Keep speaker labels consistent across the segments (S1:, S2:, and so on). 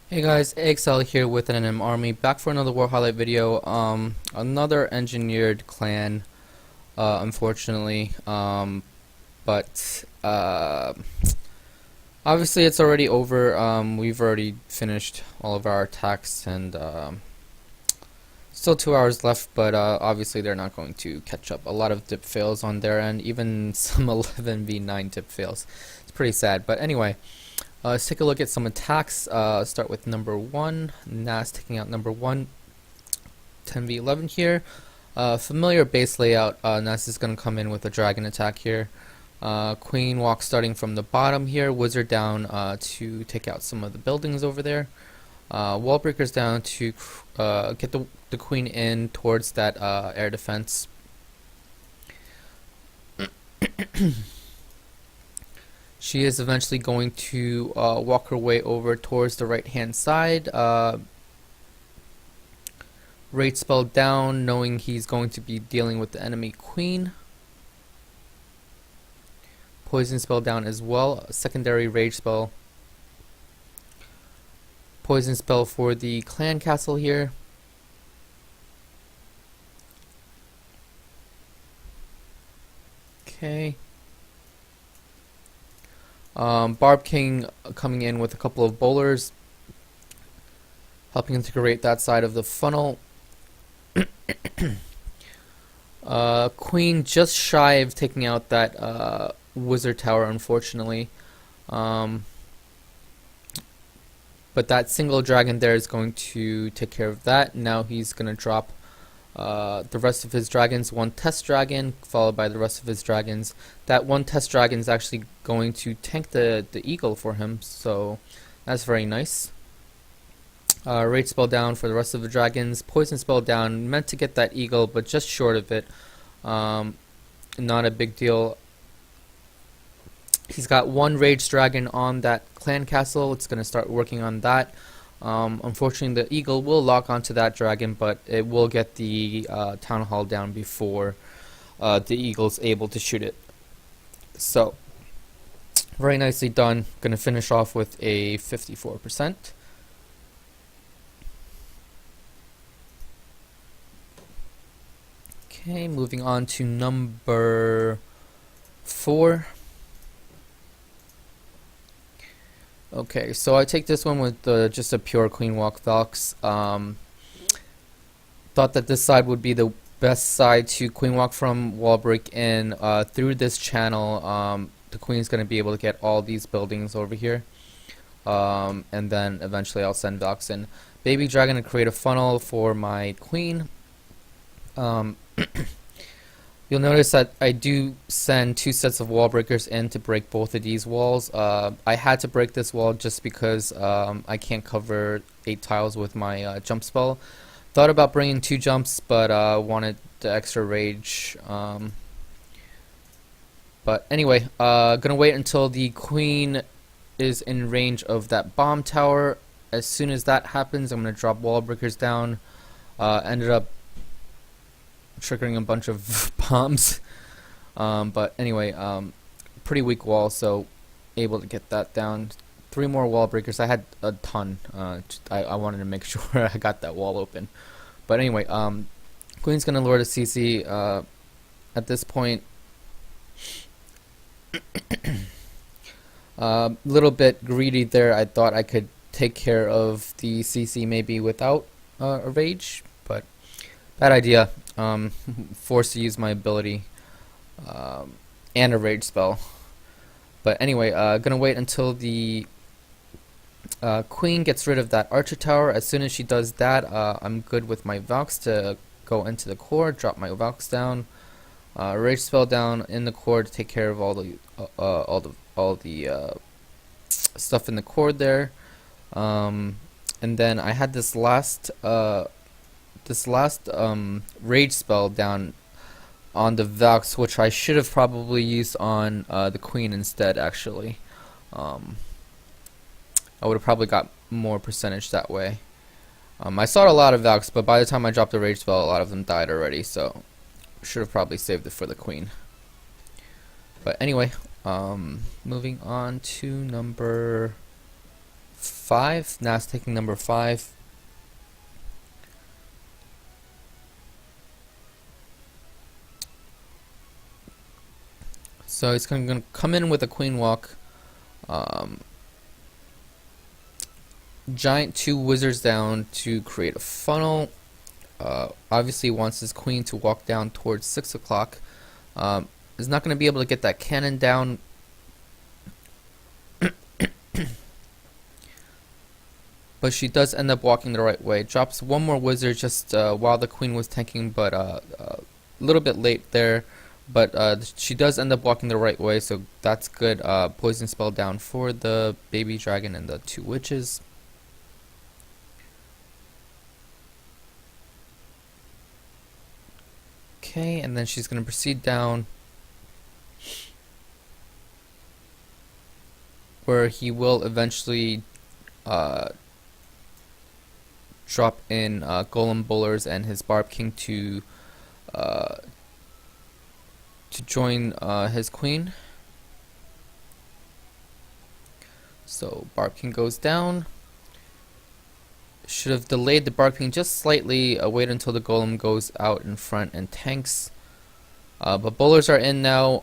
S1: Hey guys, AXL here with an NM Army, back for another war highlight video. Another engineered clan, unfortunately, but obviously it's already over. We've already finished all of our attacks, and still 2 hours left, but obviously they're not going to catch up. A lot of dip fails on their end, even some 11v9 dip fails. It's pretty sad, but anyway. Let's take a look at some attacks. Start with number 1. Nas taking out number 1. 10v11 here. Familiar base layout. Nas is going to come in with a dragon attack here. Queen walk starting from the bottom here. Wizard down to take out some of the buildings over there. Wall breakers down to get the queen in towards that air defense. She is eventually going to walk her way over towards the right hand side. Rage spell down, knowing he's going to be dealing with the enemy queen. Poison spell down as well. Secondary rage spell. Poison spell for the clan castle here. Okay. Barb King coming in with a couple of bowlers, helping integrate that side of the funnel. Queen just shy of taking out that wizard tower, unfortunately. But that single dragon there is going to take care of that. Now he's going to drop the rest of his dragons, one test dragon followed by the rest of his dragons. That one test dragon is actually going to tank the eagle for him, so that's very nice. Rage spell down for the rest of the dragons. Poison spell down, meant to get that eagle but just short of it. Not a big deal. He's got one rage dragon on that clan castle. It's going to start working on that. Unfortunately, the eagle will lock onto that dragon, but it will get the town hall down before the eagle's able to shoot it. So, very nicely done. Gonna finish off with a 54%. Okay, moving on to number 4. Okay, so I take this one with just a pure Queen Walk Valks. Thought that this side would be the best side to Queen Walk from. Wall break in through this channel. The Queen's going to be able to get all these buildings over here. And then eventually I'll send Valks in. Baby Dragon to create a funnel for my Queen. You'll notice that I do send 2 sets of wall breakers in to break both of these walls. I had to break this wall just because I can't cover 8 tiles with my jump spell. Thought about bringing 2 jumps, but wanted the extra rage. But anyway, gonna wait until the queen is in range of that bomb tower. As soon as that happens, I'm gonna drop wall breakers down. Ended up triggering a bunch of bombs, but anyway, pretty weak wall, so able to get that down. 3 more wall breakers. I had a ton. I wanted to make sure I got that wall open, but anyway, Queen's gonna lure the CC. At this point, little bit greedy there. I thought I could take care of the CC maybe without a rage, but bad idea. Forced to use my ability and a rage spell. But anyway, gonna wait until the queen gets rid of that archer tower. As soon as she does that, I'm good with my Valks to go into the core, drop my Valks down, rage spell down in the core to take care of all the stuff in the core there. And then I had this last rage spell down on the Valks, which I should have probably used on the queen instead, actually. I would have probably got more percentage that way. I saw a lot of Valks, but by the time I dropped the rage spell, a lot of them died already, so should have probably saved it for the queen. But anyway, moving on to number 5. Now it's taking number 5. So it's going to come in with a queen walk. Giant 2 wizards down to create a funnel. Obviously wants his queen to walk down towards 6 o'clock. Is not going to be able to get that cannon down. But she does end up walking the right way. Drops 1 more wizard just while the queen was tanking, but a little bit late there. But she does end up walking the right way, so that's good. Poison spell down for the baby dragon and the 2 witches. Okay, and then she's going to proceed down where he will eventually drop in Golem Bowlers and his Barb King to join his queen. So Barb King goes down. Should have delayed the Barb King just slightly, wait until the Golem goes out in front and tanks. But Bowlers are in now.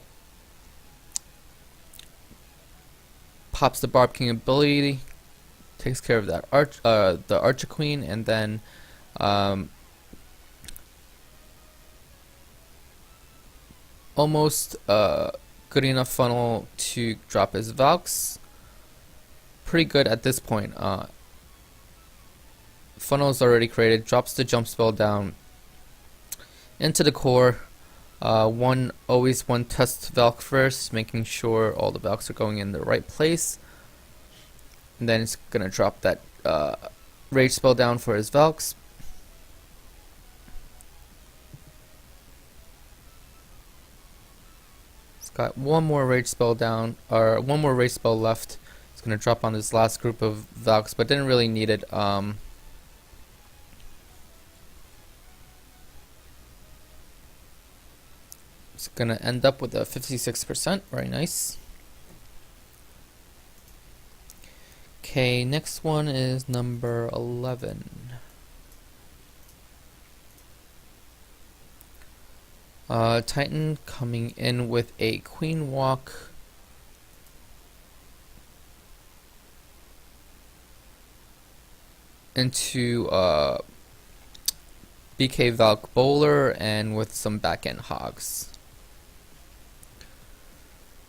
S1: Pops the Barb King ability, takes care of that the Archer Queen, and then almost good enough funnel to drop his Valks. Pretty good at this point. Funnel is already created, drops the jump spell down into the core. Always one test Valk first, making sure all the Valks are going in the right place. And then it's gonna drop that rage spell down for his Valks. It's got 1 more rage spell down, or 1 more rage spell left. It's gonna drop on this last group of Valks, but didn't really need it. It's gonna end up with a 56%. Very nice. Okay, next one is number 11. Titan coming in with a queen walk. Into BK Valk Bowler and with some back end hogs.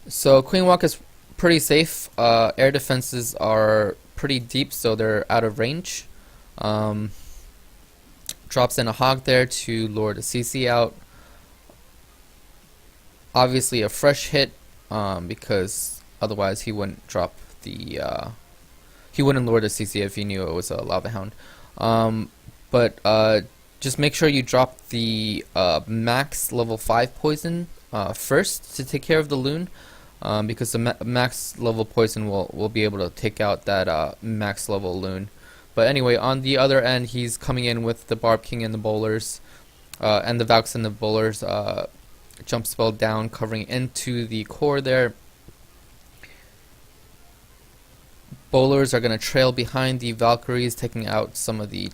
S1: So queen walk is pretty safe. Air defenses are pretty deep, so they're out of range. Drops in a hog there to lure the CC out. Obviously a fresh hit, because otherwise he wouldn't drop the he wouldn't lure the CC if he knew it was a Lava Hound. But just make sure you drop the max level 5 poison first to take care of the loon. Because the max level poison will be able to take out that max level loon. But anyway, on the other end, he's coming in with the Barb King and the Bowlers, and the Valks and the Bowlers. Jump spell down, covering into the core there. Bowlers are going to trail behind the Valkyries, taking out some of the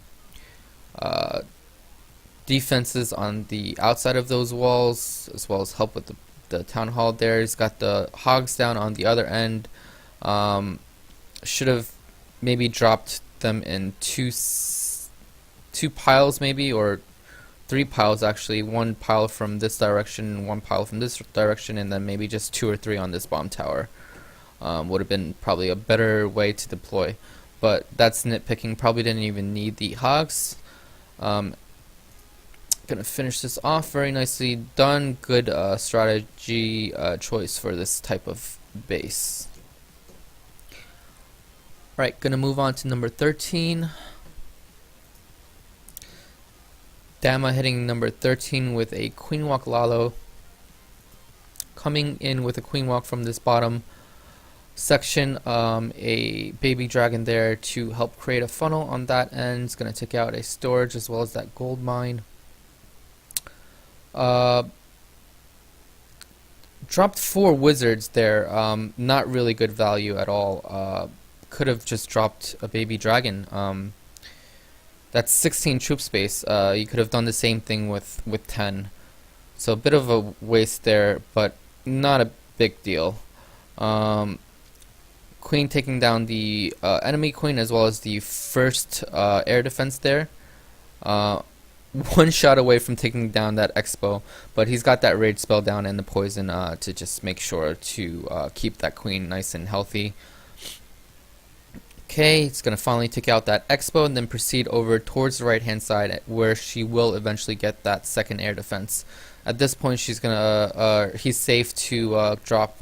S1: defenses on the outside of those walls, as well as help with the town hall there. He's got the hogs down on the other end. Should have maybe dropped them in two piles maybe, or 3 piles actually. 1 pile from this direction, 1 pile from this direction, and then maybe just 2 or 3 on this bomb tower. Would have been probably a better way to deploy, but that's nitpicking. Probably didn't even need the hogs. Gonna finish this off very nicely done. Good strategy choice for this type of base. Right, gonna move on to number 13. Dama hitting number 13 with a queen walk Lalo. Coming in with a queen walk from this bottom section, a baby dragon there to help create a funnel on that end. It's gonna take out a storage as well as that gold mine. Dropped 4 wizards there. Not really good value at all. could have just dropped a baby dragon. That's 16 troop space. You could have done the same thing with 10. So a bit of a waste there, but not a big deal. Queen taking down the enemy queen as well as the first air defense there. One shot away from taking down that expo, but he's got that rage spell down and the poison to just make sure to keep that queen nice and healthy. Okay, he's going to finally take out that expo and then proceed over towards the right hand side where she will eventually get that second air defense. At this point she's going to he's safe to drop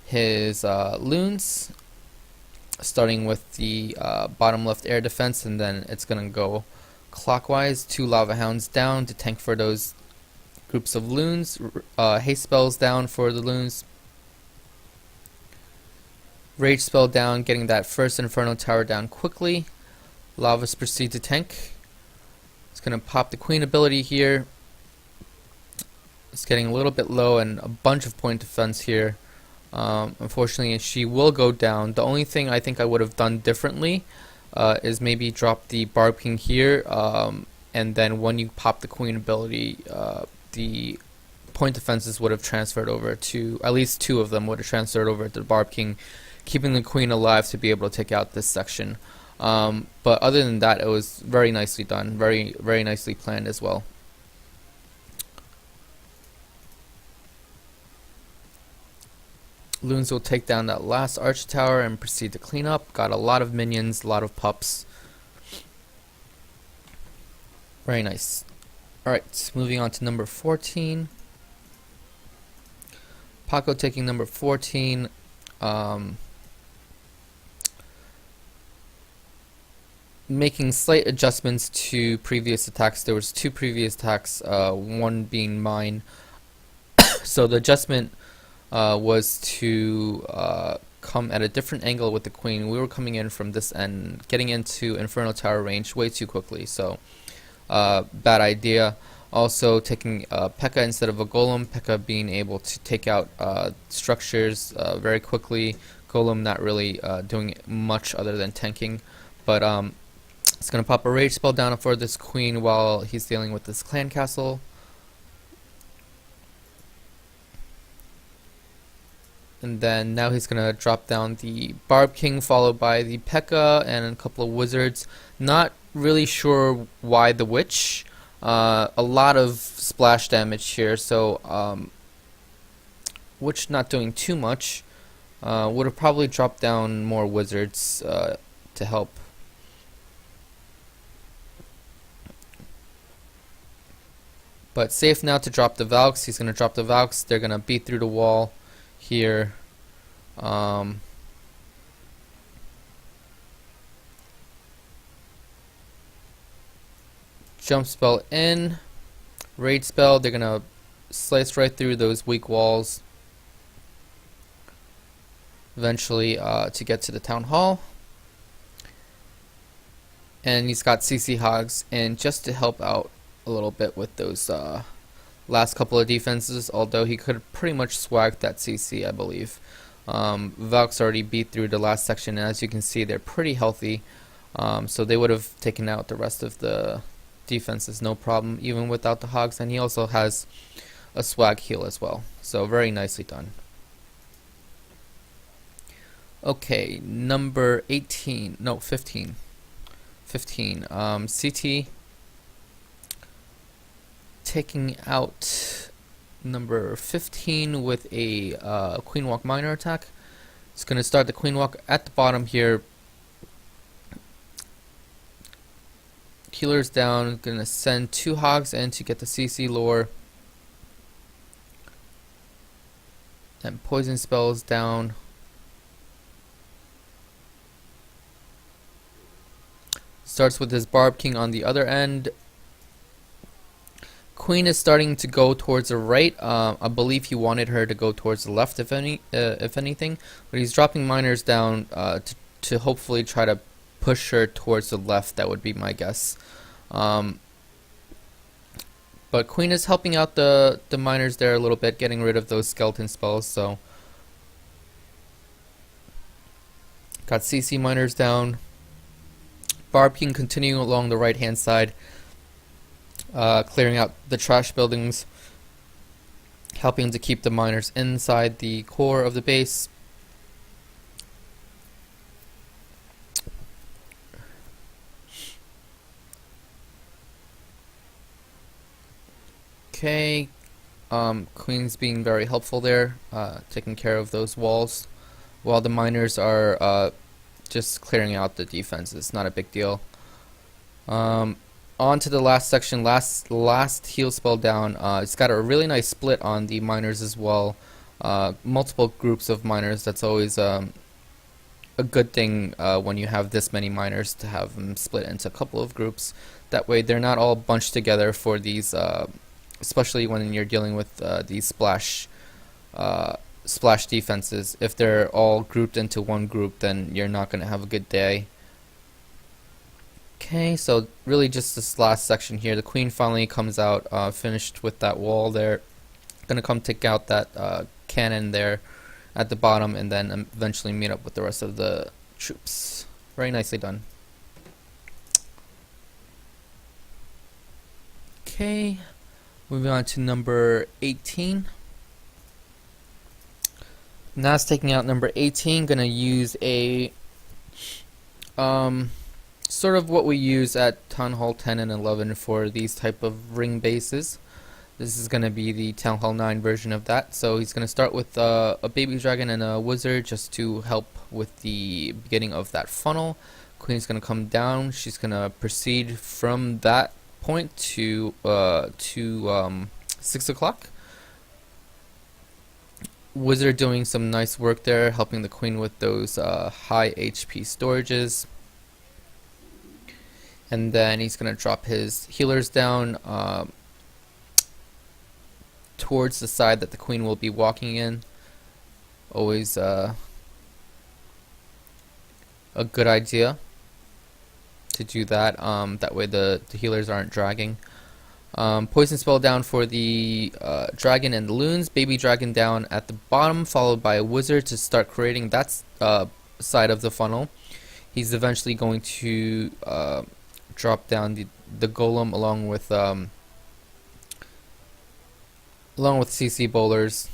S1: his loons, starting with the bottom left air defense, and then it's going to go clockwise. 2 lava hounds down to tank for those groups of loons. Haste spells down for the loons. Rage spell down, getting that first Inferno Tower down quickly. Lavas proceed to tank. It's going to pop the Queen ability here. It's getting a little bit low and a bunch of point defense here. Unfortunately, she will go down. The only thing I think I would have done differently is maybe drop the Barb King here, and then when you pop the Queen ability, the point defenses would have transferred over to, at least 2 of them would have transferred over to the Barb King, keeping the Queen alive to be able to take out this section. But other than that, it was very nicely done, very nicely planned as well. Loons will take down that last arch tower and proceed to clean up. Got a lot of minions, a lot of pups. Very nice. Alright, moving on to number 14. Paco taking number 14. Making slight adjustments to previous attacks. There was 2 previous attacks, one being mine. So the adjustment was to come at a different angle with the Queen. We were coming in from this end, getting into Inferno Tower range way too quickly, so bad idea. Also taking P.E.K.K.A instead of a Golem, P.E.K.K.A being able to take out structures very quickly, Golem not really doing much other than tanking, but it's going to pop a rage spell down for this Queen while he's dealing with this clan castle. And then now he's going to drop down the Barb King followed by the P.E.K.K.A and a couple of wizards. Not really sure why the witch. A lot of splash damage here, so witch not doing too much. Would have probably dropped down more wizards to help. But safe now to drop the Valks. He's going to drop the Valks. They're going to beat through the wall here. Jump spell in. Raid spell. They're going to slice right through those weak walls. Eventually to get to the town hall. And he's got CC Hogs in just to help out a little bit with those last couple of defenses, although he could pretty much swag that CC, I believe. Valks already beat through the last section, and as you can see, they're pretty healthy, so they would have taken out the rest of the defenses no problem, even without the Hogs, and he also has a swag heal as well, so very nicely done. Okay, number 18, no, 15. 15, CT taking out number 15 with a Queen Walk Miner attack. It's going to start the Queen Walk at the bottom here. Healers down, going to send 2 Hogs in to get the CC lore. And poison spells down. Starts with his Barb King on the other end. Queen is starting to go towards the right. I believe he wanted her to go towards the left, if anything. But he's dropping miners down to hopefully try to push her towards the left. That would be my guess. But Queen is helping out the miners there a little bit, getting rid of those skeleton spells. So Got CC miners down. Barb King continuing along the right hand side, clearing out the trash buildings, helping to keep the miners inside the core of the base. Okay, Queen's being very helpful there, taking care of those walls, while the miners are just clearing out the defenses. Not a big deal. On to the last section, last heal spell down. It's got a really nice split on the miners as well. Multiple groups of miners. That's always a good thing when you have this many miners, to have them split into a couple of groups. That way they're not all bunched together for these, especially when you're dealing with these splash defenses. If they're all grouped into one group, then you're not going to have a good day. Okay, so really just this last section here. The Queen finally comes out, finished with that wall there. Gonna come take out that cannon there at the bottom, and then eventually meet up with the rest of the troops. Very nicely done. Okay, moving on to number 18. Now it's taking out number 18. Gonna use a sort of what we use at Town Hall 10 and 11 for these type of ring bases. This is going to be the Town Hall 9 version of that. So he's going to start with a baby dragon and a wizard just to help with the beginning of that funnel. Queen's going to come down. She's going to proceed from that point to 6 o'clock. Wizard doing some nice work there, helping the Queen with those high HP storages. And then he's going to drop his healers down towards the side that the Queen will be walking in. Always a good idea to do that. That way the healers aren't dragging. Poison spell down for the dragon and the loons. Baby dragon down at the bottom, followed by a wizard to start creating that side of the funnel. He's eventually going to drop down the golem along with CC bowlers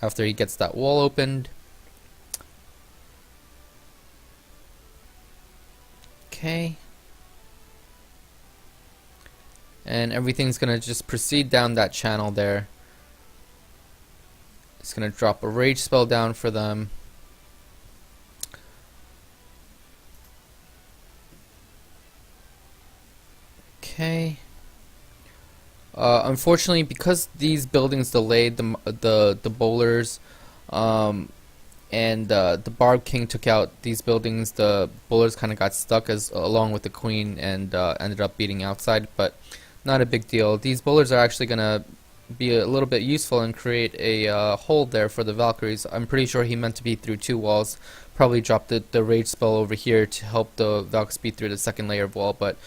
S1: after he gets that wall opened. Okay. And everything's gonna just proceed down that channel there. It's gonna drop a rage spell down for them. Okay. Unfortunately, because these buildings delayed, the bowlers, and the Barb King took out these buildings, the bowlers kind of got stuck along with the Queen, and ended up beating outside. But not a big deal. These bowlers are actually gonna be a little bit useful and create a hold there for the Valkyries. I'm pretty sure he meant to beat through 2 walls. Probably dropped the rage spell over here to help the Valks beat through the second layer of wall, but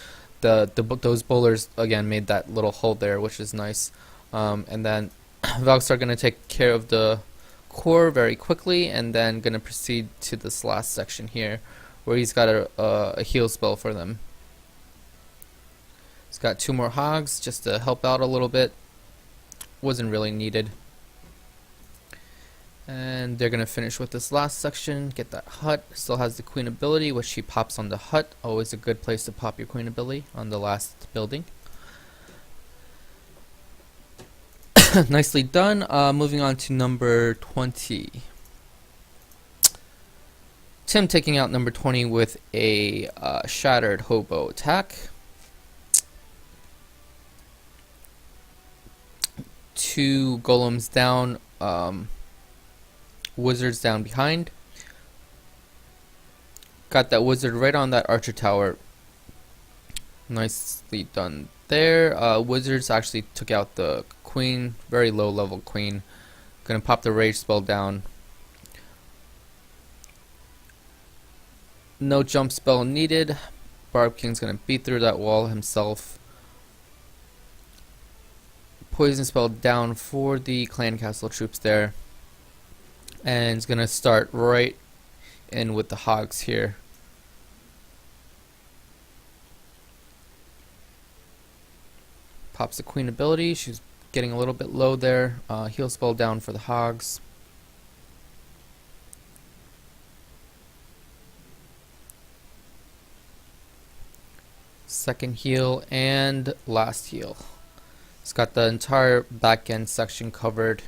S1: those bowlers again made that little hole there, which is nice. And then Valks are going to take care of the core very quickly, and then going to proceed to this last section here, where he's got a heal spell for them. He's got 2 more hogs just to help out a little bit. Wasn't really needed. And they're going to finish with this last section, get that hut. Still has the Queen ability, which she pops on the hut. Always a good place to pop your Queen ability, on the last building. Nicely done. Moving on to number 20. Tim taking out number 20 with a Shattered hobo attack. 2 golems down. Wizards down behind. Got that wizard right on that archer tower. Nicely done there. Wizards actually took out the Queen, very low level Queen. Gonna pop the rage spell down. No jump spell needed. Barb King's gonna beat through that wall himself. Poison spell down for the clan castle troops there. And it's gonna start right in with the hogs here. Pops the queen ability. She's getting a little bit low there. Heal spell down for the hogs. Second heal and last heal. It's got the entire back end section covered.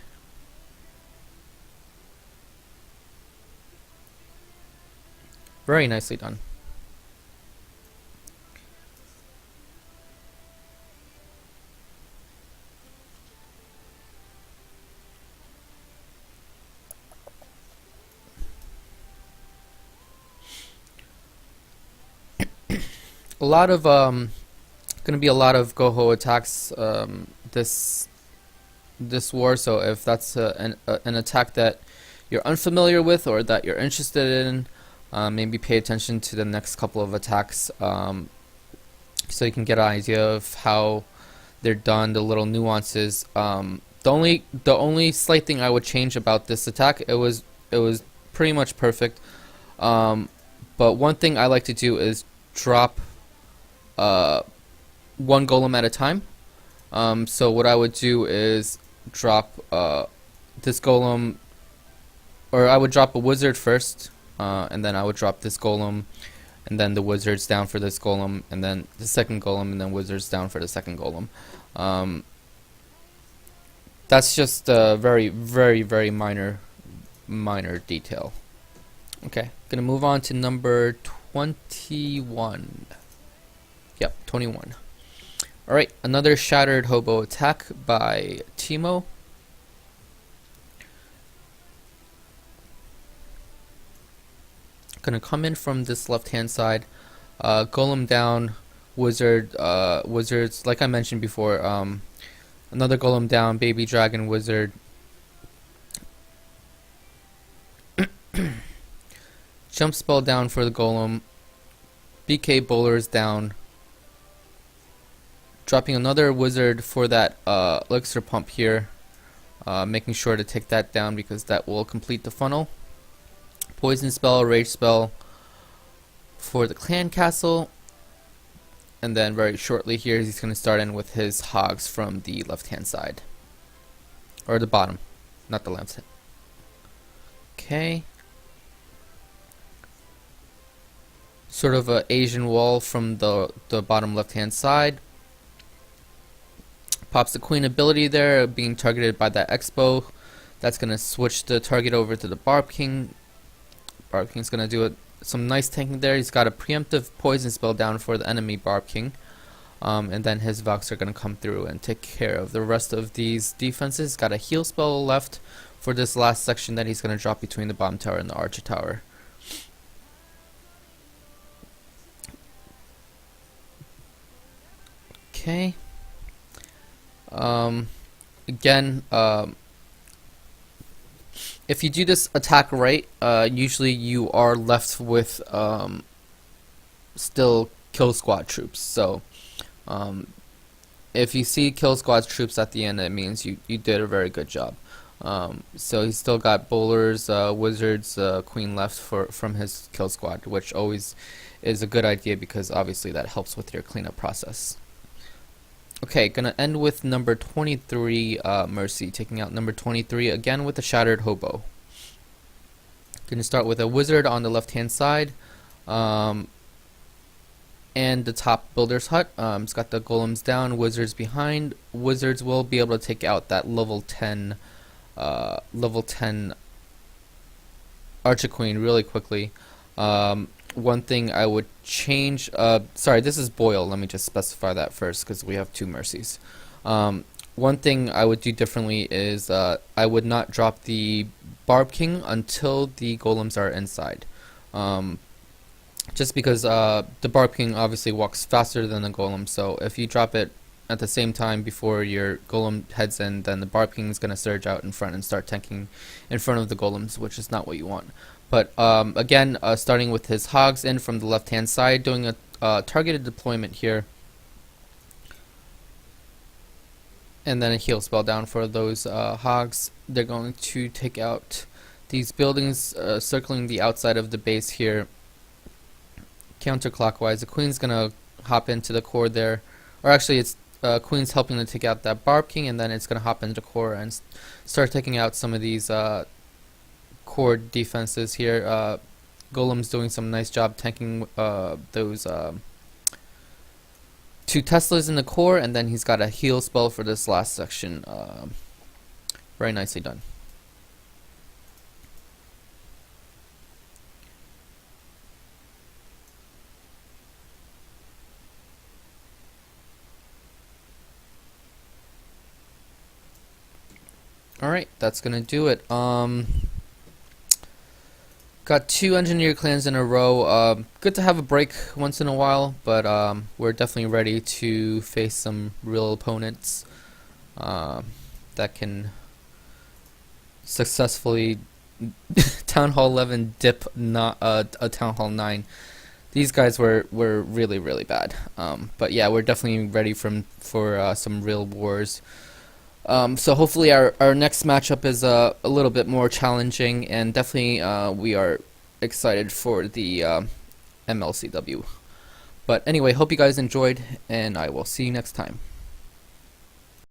S1: Very nicely done. A lot of gonna be a lot of Goho attacks this war. So if that's an attack that you're unfamiliar with or that you're interested in, maybe pay attention to the next couple of attacks, so you can get an idea of how they're done, the little nuances. The only slight thing I would change about this attack, it was pretty much perfect. But one thing I like to do is drop one golem at a time. So what I would do is drop this golem, or I would drop a wizard first, and then I would drop this golem, and then the wizards down for this golem, and then the second golem, and then wizards down for the second golem. That's just a very, very, very minor detail. Okay, gonna move on to number 21. Yep, 21. Alright, another Shattered Hobo attack by Timo. Gonna come in from this left hand side. Golem down, wizards, like I mentioned before. Another golem down, baby dragon, wizard. Jump spell down for the golem. BK bowlers down. Dropping another wizard for that elixir pump here. Making sure to take that down because that will complete the funnel. Poison spell, rage spell for the clan castle. And then very shortly here he's going to start in with his hogs from the left hand side. Or the bottom, not the left hand. Okay. Sort of a Asian wall from the bottom left hand side. Pops the queen ability there, being targeted by that expo. That's going to switch the target over to the Barb King. Barb King's going to do some nice tanking there. He's got a preemptive poison spell down for the enemy Barb King. And then his Vox are going to come through and take care of the rest of these defenses. He's got a heal spell left for this last section that he's going to drop between the bomb tower and the archer tower. Okay. Again, if you do this attack right, usually you are left with still kill squad troops. So if you see kill squad troops at the end, it means you did a very good job. So he's still got bowlers, wizards, queen left from his kill squad, which always is a good idea because obviously that helps with your cleanup process. Okay, gonna end with number 23, Mercy, taking out number 23 again with the Shattered Hobo. Gonna start with a wizard on the left hand side, and the top builder's hut. It's got the golems down, wizards behind. Wizards will be able to take out that level 10 Archer Queen really quickly. One thing I would change, sorry, this is Boyle, let me just specify that first because we have two Mercies. One thing I would do differently is I would not drop the Barb King until the golems are inside. Just because the Barb King obviously walks faster than the golem, so if you drop it at the same time before your golem heads in, then the Barb King is going to surge out in front and start tanking in front of the golems, which is not what you want. But again, starting with his hogs in from the left hand side, doing a targeted deployment here, and then a heal spell down for those hogs. They're going to take out these buildings circling the outside of the base here counterclockwise. The queen's gonna hop into the core there, or actually it's queen's helping to take out that barb king, and then it's gonna hop into core and start taking out some of these core defenses here. Golem's doing some nice job tanking those 2 Teslas in the core, and then he's got a heal spell for this last section. Very nicely done. Alright, that's gonna do it. Got 2 engineer clans in a row. Good to have a break once in a while, but we're definitely ready to face some real opponents that can successfully Town Hall 11 dip not a Town Hall 9. These guys were really, really bad. But yeah, we're definitely ready for some real wars. So hopefully our next matchup is a little bit more challenging, and definitely we are excited for the MLCW. But anyway, hope you guys enjoyed, and I will see you next time.